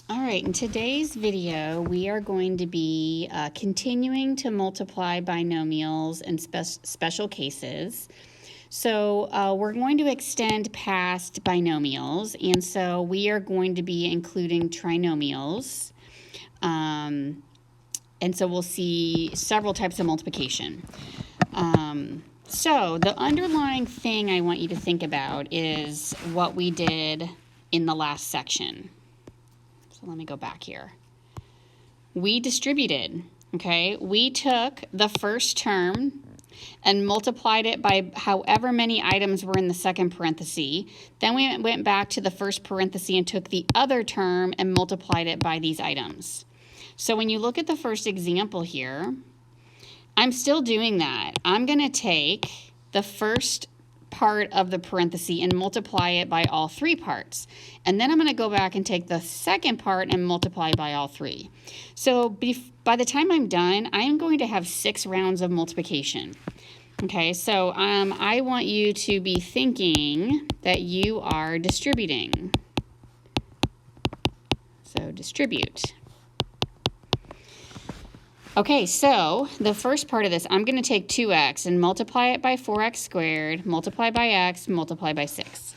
All right, in today's video, we are going to be continuing to multiply binomials and special cases. So we're going to extend past binomials, and so we are going to be including trinomials. And so we'll see several types of multiplication. So the underlying thing I want you to think about is what we did in the last section. So let me go back here. We distributed, okay? We took the first term and multiplied it by however many items were in the second parenthesis. Then we went back to the first parenthesis and took the other term and multiplied it by these items. So when you look at the first example here, I'm still doing that. I'm going to take the first part of the parenthesis and multiply it by all three parts. And then I'm going to go back and take the second part and multiply by all three. So by the time I'm done, I'm going to have 6 rounds of multiplication. Okay, so I want you to be thinking that you are distributing. So distribute. Okay, so the first part of this, I'm going to take 2x and multiply it by 4x squared, multiply by x, multiply by 6.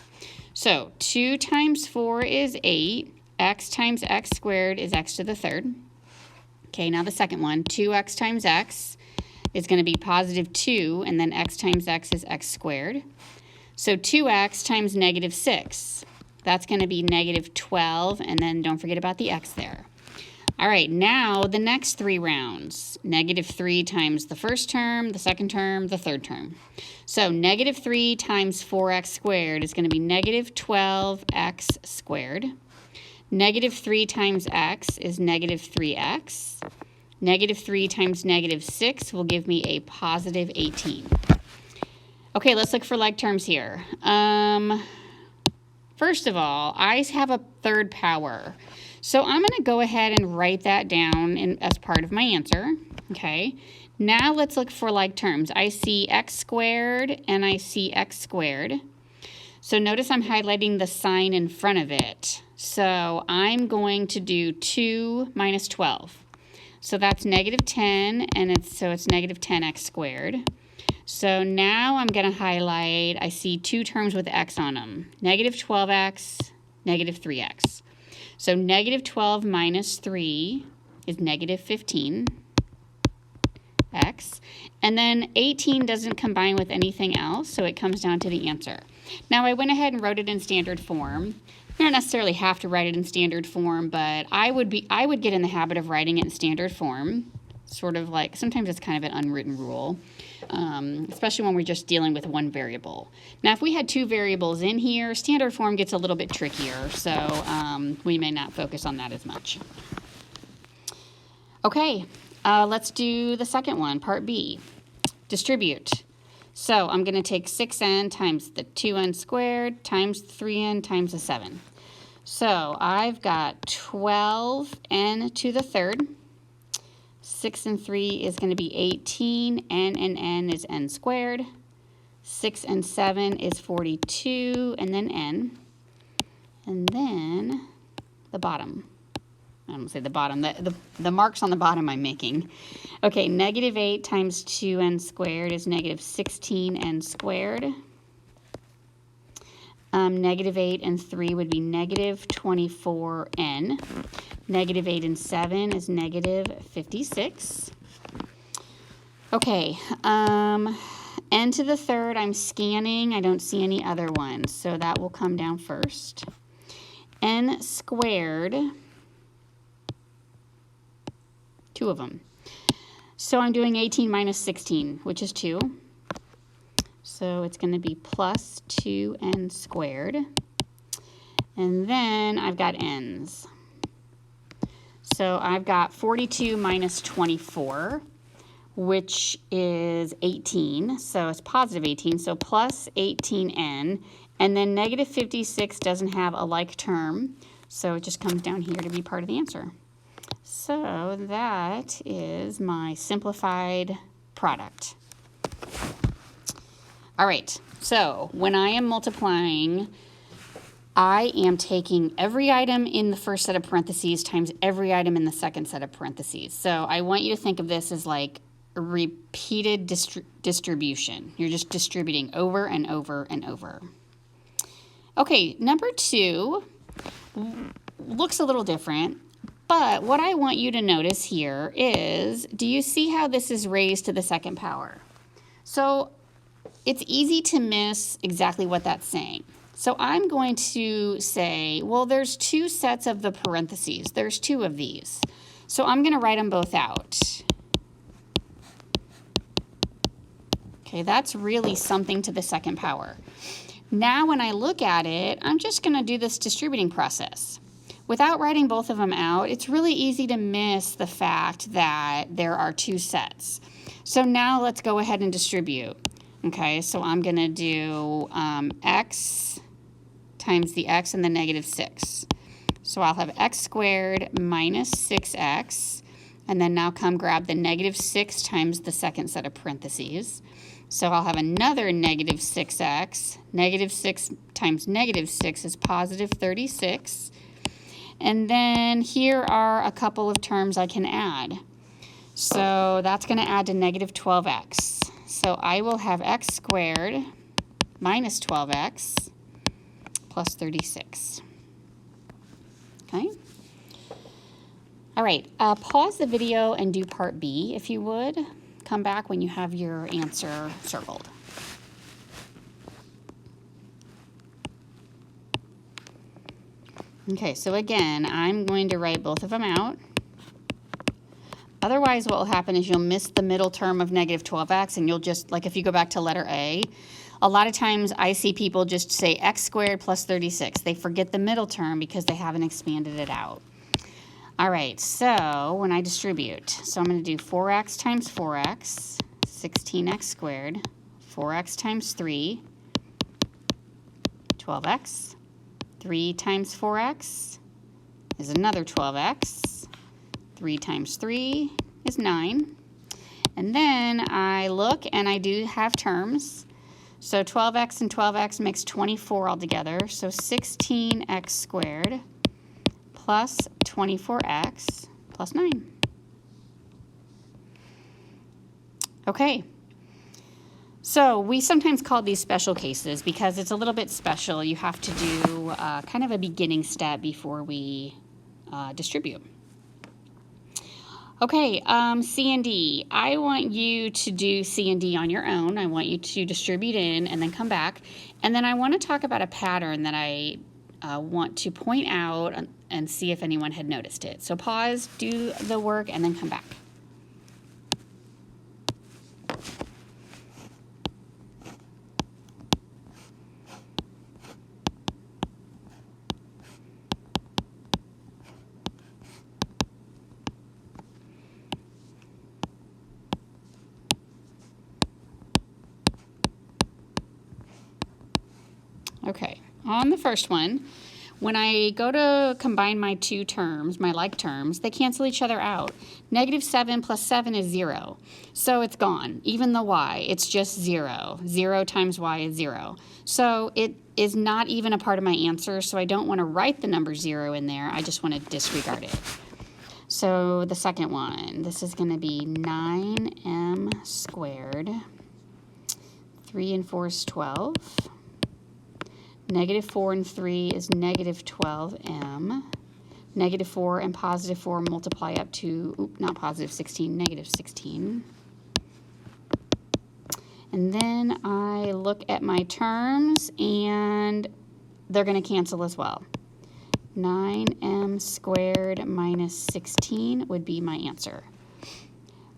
So 2 times 4 is 8. X times x squared is x to the third. Okay, now the second one, 2x times x is going to be positive 2, and then x times x is x squared. So 2x times negative 6, that's going to be negative 12, and then don't forget about the x there. All right, now the next 3 rounds. Negative 3 times the first term, the second term, the third term. So negative 3 times 4x squared is going to be negative 12x squared. Negative 3 times x is negative 3x. Negative 3 times negative 6 will give me a positive 18. Okay, let's look for like terms here. First of all, I have a third power. So I'm going to go ahead and write that down as part of my answer, okay? Now let's look for like terms. I see x squared and I see x squared. So notice I'm highlighting the sign in front of it. So I'm going to do 2 minus 12. So that's negative 10, and it's negative 10x squared. So now I'm going to highlight, I see 2 terms with x on them. Negative 12x, negative 3x. So negative 12 minus 3 is negative 15x. And then 18 doesn't combine with anything else, so it comes down to the answer. Now I went ahead and wrote it in standard form. You don't necessarily have to write it in standard form, but I would get in the habit of writing it in standard form. Sort of like, sometimes it's kind of an unwritten rule, especially when we're just dealing with one variable. Now, if we had 2 variables in here, standard form gets a little bit trickier, so we may not focus on that as much. Okay, let's do the second one, part B, distribute. So I'm going to take 6n times the 2n squared times 3n times the 7. So I've got 12n to the third. 6 and 3 is going to be 18, n and n is n squared. 6 and 7 is 42, and then n. And then the bottom. I don't say the bottom, the marks on the bottom I'm making. Okay, negative 8 times 2n squared is negative 16n squared. Negative 8 and 3 would be negative 24n. Negative 8 and 7 is negative 56. Okay, n to the third, I'm scanning. I don't see any other ones, so that will come down first. N squared, 2 of them. So I'm doing 18 minus 16, which is 2. So it's going to be plus 2n squared. And then I've got n's. So I've got 42 minus 24, which is 18. So it's positive 18, so plus 18n. And then negative 56 doesn't have a like term, so it just comes down here to be part of the answer. So that is my simplified product. All right, so when I am multiplying I am taking every item in the first set of parentheses times every item in the second set of parentheses. So I want you to think of this as like a repeated distribution. You're just distributing over and over and over. Okay, number 2 looks a little different, but what I want you to notice here is, do you see how this is raised to the second power? So it's easy to miss exactly what that's saying. So I'm going to say, well, there's 2 sets of the parentheses. There's 2 of these. So I'm going to write them both out. Okay, that's really something to the second power. Now when I look at it, I'm just going to do this distributing process. Without writing both of them out, it's really easy to miss the fact that there are 2 sets. So now let's go ahead and distribute. Okay, so I'm going to do x times the x and the negative 6. So I'll have x squared minus 6x, and then now come grab the negative 6 times the second set of parentheses. So I'll have another negative 6x. Negative 6 times negative 6 is positive 36. And then here are a couple of terms I can add. So that's going to add to negative 12x. So I will have x squared minus 12x plus 36. Okay. All right, pause the video and do part B if you would. Come back when you have your answer circled. Okay, so again, I'm going to write both of them out. Otherwise, what will happen is you'll miss the middle term of negative 12x, and you'll just, like if you go back to letter A, a lot of times I see people just say x squared plus 36. They forget the middle term because they haven't expanded it out. All right, so when I distribute, so I'm going to do 4x times 4x, 16x squared, 4x times 3, 12x, 3 times 4x is another 12x, 3 times 3 is 9, and then I look and I do have terms. So 12x and 12x makes 24 altogether, so 16x squared plus 24x plus 9. Okay, so we sometimes call these special cases because it's a little bit special. You have to do kind of a beginning step before we distribute. Okay, C and D. I want you to do C and D on your own. I want you to distribute in and then come back. And then I want to talk about a pattern that I want to point out and see if anyone had noticed it. So pause, do the work, and then come back. Okay, on the first one, when I go to combine my 2 terms, my like terms, they cancel each other out. Negative 7 plus 7 is 0, so it's gone. Even the y, it's just 0. 0 times y is 0. So it is not even a part of my answer, so I don't want to write the number 0 in there. I just want to disregard it. So the second one, this is going to be 9m squared. 3 and 4 is 12. Negative 4 and 3 is negative 12m. Negative 4 and positive 4 multiply up to, not positive 16, negative 16. And then I look at my terms, and they're going to cancel as well. 9m squared minus 16 would be my answer.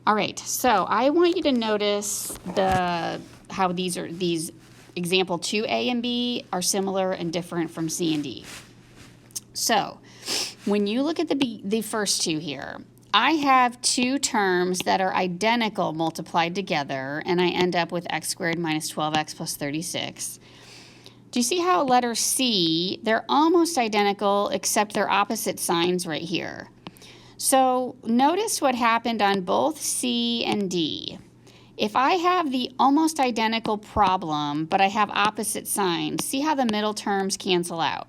All right, so I want you to notice how these example 2A and B are similar and different from C and D. So when you look at the first 2 here, I have 2 terms that are identical multiplied together, and I end up with x squared minus 12x plus 36. Do you see how letter C, they're almost identical except they're opposite signs right here? So notice what happened on both C and D. If I have the almost identical problem, but I have opposite signs, see how the middle terms cancel out.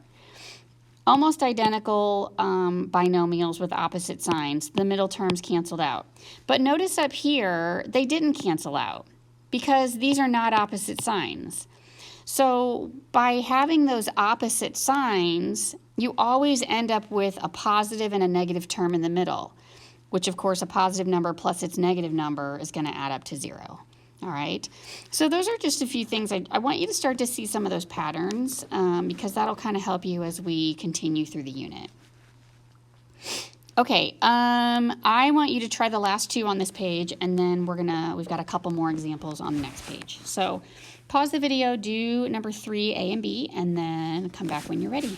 almost identical binomials with opposite signs. The middle terms canceled out. But notice up here, they didn't cancel out because these are not opposite signs. So by having those opposite signs, you always end up with a positive and a negative term in the middle, which of course a positive number plus its negative number is going to add up to 0. All right, so those are just a few things. I want you to start to see some of those patterns because that'll kind of help you as we continue through the unit. Okay, I want you to try the last 2 on this page, and then we've got a couple more examples on the next page. So pause the video, do number 3, A and B, and then come back when you're ready.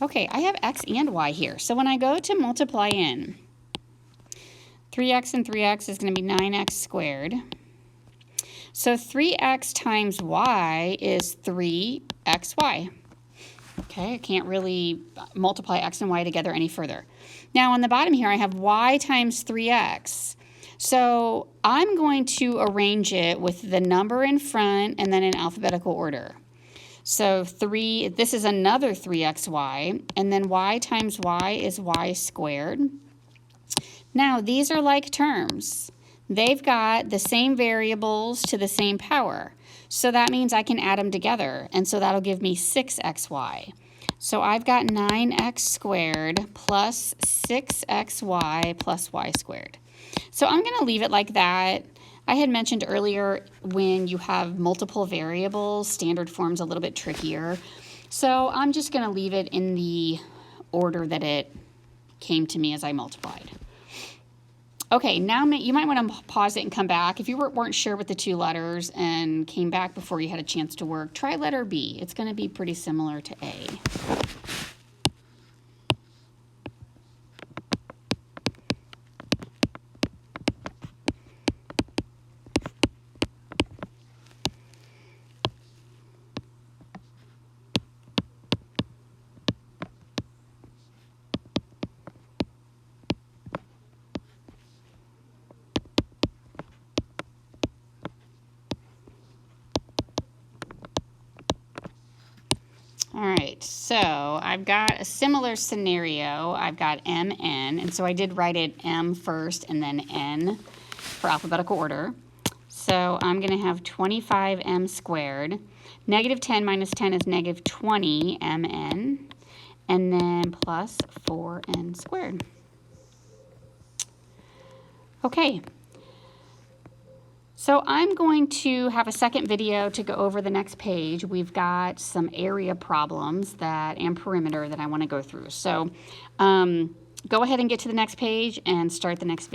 Okay, I have x and y here. So when I go to multiply in, 3x and 3x is going to be 9x squared. So 3x times y is 3xy. Okay, I can't really multiply x and y together any further. Now on the bottom here, I have y times 3x. So I'm going to arrange it with the number in front and then in alphabetical order. So this is another 3xy, and then y times y is y squared. Now, these are like terms. They've got the same variables to the same power. So that means I can add them together, and so that'll give me 6xy. So I've got 9x squared plus 6xy plus y squared. So I'm going to leave it like that. I had mentioned earlier when you have multiple variables, standard form's a little bit trickier. So I'm just going to leave it in the order that it came to me as I multiplied. Okay, now you might want to pause it and come back. If you weren't sure with the 2 letters and came back before you had a chance to work, try letter B. It's going to be pretty similar to A. All right, so I've got a similar scenario. I've got mn, and so I did write it m first and then n for alphabetical order. So I'm going to have 25m squared. Negative 10 minus 10 is negative 20mn, and then plus 4n squared. Okay. So I'm going to have a second video to go over the next page. We've got some area problems and perimeter that I want to go through. So go ahead and get to the next page and start the next video.